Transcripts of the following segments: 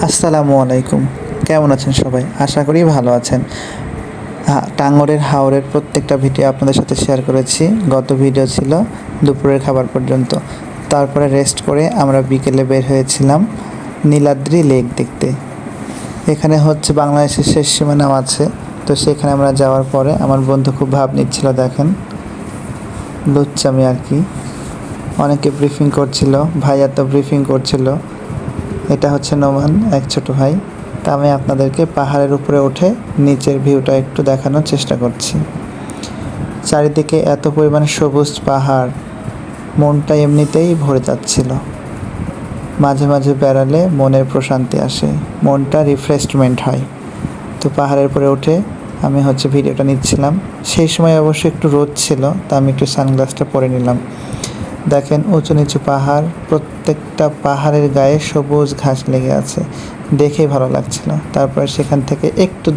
আসসালামু আলাইকুম, কেমন আছেন সবাই? আশা করি ভালো আছেন। টাঙ্গরের হাওরের প্রত্যেকটা ভিডিও আপনাদের সাথে শেয়ার করেছি। গত ভিডিও ছিল দুপুরের খাবার পর্যন্ত। তারপরে রেস্ট করে আমরা বিকেলে বের হয়েছিলাম নীলাদ্রি লেক দেখতে। এখানে হচ্ছে বাংলাদেশের শেষ সীমানাও আছে। তো সেখানে আমরা যাওয়ার পরে আমার বন্ধু খুব ভাব নিচ্ছিল, দেখেন লুচ্চামি আর কি। অনেকে ব্রিফিং করছিল, ভাইয়া তো ব্রিফিং করছিল। এটা হচ্ছে নোমান, এক ছোট ভাই। তা আমি আপনাদেরকে পাহাড়ের উপরে উঠে নিচের ভিউটা একটু দেখানোর চেষ্টা করছি। চারিদিকে এত পরিমাণে সবুজ পাহাড়, মনটা এমনিতেই ভরে যাচ্ছিল। মাঝে মাঝে বেড়ালে মনের প্রশান্তি আসে, মনটা রিফ্রেশমেন্ট হয়। তো পাহাড়ের উপরে উঠে আমি হচ্ছে ভিডিওটা নিচ্ছিলাম। সেই সময় অবশ্য একটু রোদ ছিল, তা আমি একটু সানগ্লাসটা পরে নিলাম। দেখেন উঁচু নিচু পাহাড়, প্রত্যেকটা পাহাড়ের গায়ে সবুজ ঘাস লেগে আছে, দেখেই ভালো লাগছিল। তারপরে সেখান থেকে একটু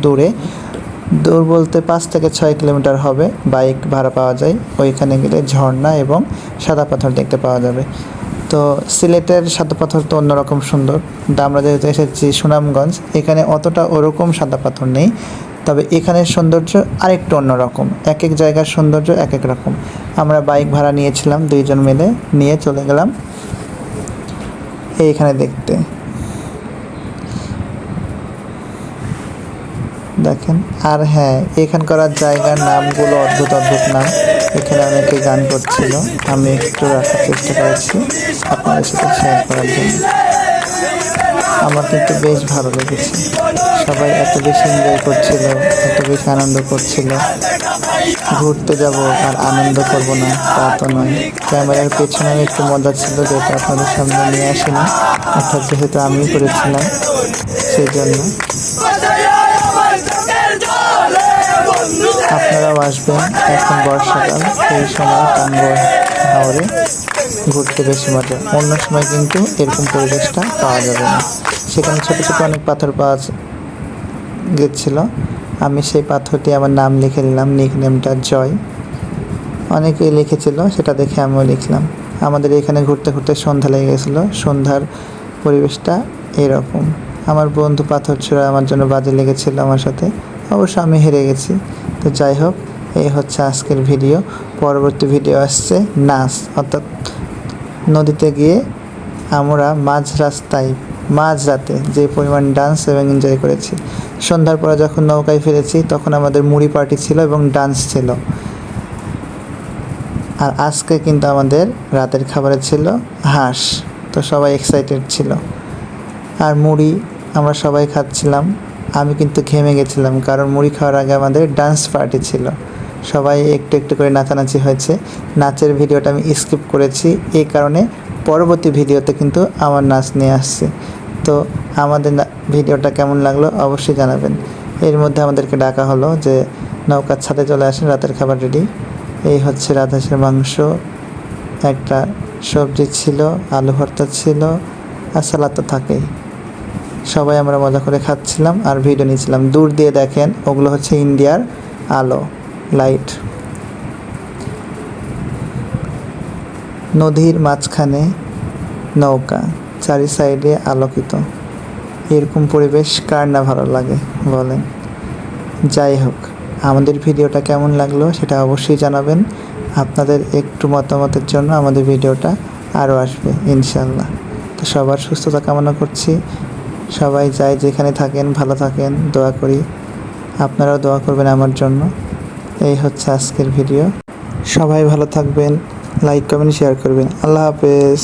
দূর বলতে 5 থেকে 6 কিলোমিটার হবে, বাইক ভাড়া পাওয়া যায়। ওইখানে গেলে ঝর্ণা এবং সাদা পাথর দেখতে পাওয়া যাবে। তো সিলেটের সাদা পাথর তো অন্যরকম সুন্দর। আমরা যেহেতু এসেছি সুনামগঞ্জ, এখানে অতটা ওরকম সাদা পাথর নেই, তবে এখানের সৌন্দর্য আরেকটু অন্যরকম। এক এক জায়গার সৌন্দর্য এক এক রকম। আমরা বাইক ভাড়া নিয়েছিলাম, 2 জন মিলে নিয়ে চলে গেলাম এইখানে দেখতে। দেখেন, আর হ্যাঁ, এখানকার জায়গার নামগুলো অদ্ভুত অদ্ভুত নাম। এখানে অনেকে গান করছিল, আমি একটু রাখার চেষ্টা করেছি আপনাদের সাথে শেয়ার করার জন্য। আমার কিন্তু বেশ ভালো লেগেছে। সবাই এত বেশি এনজয় করছিল, এত বেশি আনন্দ করছিল। ঘুরতে যাব আর আনন্দ করব না তা তো নয়। ক্যামেরার পেছনেও একটু মজা ছিল, যেটা আপনাদের সামনে নিয়ে আসিনি, অর্থাৎ যেহেতু আমিই করেছিলাম সেই জন্য। আপনারাও আসবেন, এখন বর্ষাকাল, এই সময় টাঙ্গর হাওরে ঘুরতে বেশি মজা। অন্য সময় কিন্তু এরকম পরিবেশটা পাওয়া যাবে না। সেখানে ছোট ছোট অনেক পাথর পাওয়া গেছিল। আমি সেই পাথরটি আমার নাম লিখে নিলাম, নিকনেমটা জয়। অনেকেই লিখেছিল, সেটা দেখে আমিও লিখলাম। আমাদের এখানে ঘুরতে ঘুরতে সন্ধ্যা লেগে গেছিলো। সন্ধ্যার পরিবেশটা এরকম। আমার বন্ধু পাথর ছোড়া আমার জন্য বাজে লেগেছিল আমার সাথে, অবশ্য আমি হেরে গেছি। তো যাই হোক, এই হচ্ছে আজকের ভিডিও। পরবর্তী ভিডিও আসছে নাচ, অর্থাৎ নদীতে গিয়ে আমরা মাঝরাতে যে পরিমাণ ডান্স এবং এনজয় করেছি। সন্ধ্যার পরে যখন নৌকায় ফিরেছি, তখন আমাদের মুড়ি পার্টি ছিল এবং ডান্স ছিল। আর আজকে কিন্তু আমাদের রাতের খাবারে ছিল হাঁস। তো সবাই এক্সাইটেড ছিল। আর মুড়ি আমরা সবাই খাচ্ছিলাম। আমি কিন্তু ঘেমে গেছিলাম, কারণ মুড়ি খাওয়ার আগে আমাদের ডান্স পার্টি ছিল। সবাই একটু একটু করে নাচানাচি হয়েছে। নাচের ভিডিওটা আমি স্কিপ করেছি, এই কারণে পরবর্তী ভিডিওতে কিন্তু আমার নাচ নিয়ে আসছে। তো আমাদের ভিডিওটা কেমন লাগলো অবশ্যই জানাবেন। এর মধ্যে আমাদেরকে ডাকা হলো যে নৌকার ছাদে চলে আসেন, রাতের খাবার রেডি। এই হচ্ছে রাজহাঁসের মাংস, একটা সবজি ছিল, আলু ভর্তা ছিল, আর সালাদ তো থাকেই। সবাই আমরা মজা করে খাচ্ছিলাম আর ভিডিও নিচ্ছিলাম। দূর দিয়ে দেখেন, ওগুলো হচ্ছে ইন্ডিয়ার আলো লাইট। নদীর মাঝখানে নৌকা, চারি সাইডে আলোকিত। এরকম পরিবেশ কার না ভালো লাগে বলেন? যাই হোক, আমাদের ভিডিওটা কেমন লাগলো সেটা অবশ্যই জানাবেন। আপনাদের একটু মতামতের জন্য আমাদের ভিডিওটা আরও আসবে ইনশাল্লাহ। তো সবার সুস্থতা কামনা করছি। সবাই যাই যেখানে থাকেন ভালো থাকেন, দোয়া করি। আপনারাও দোয়া করবেন আমার জন্য। এই হচ্ছে আজকের ভিডিও। সবাই ভালো থাকবেন, লাইক কমেন্ট শেয়ার করবেন। আল্লাহ হাফেজ।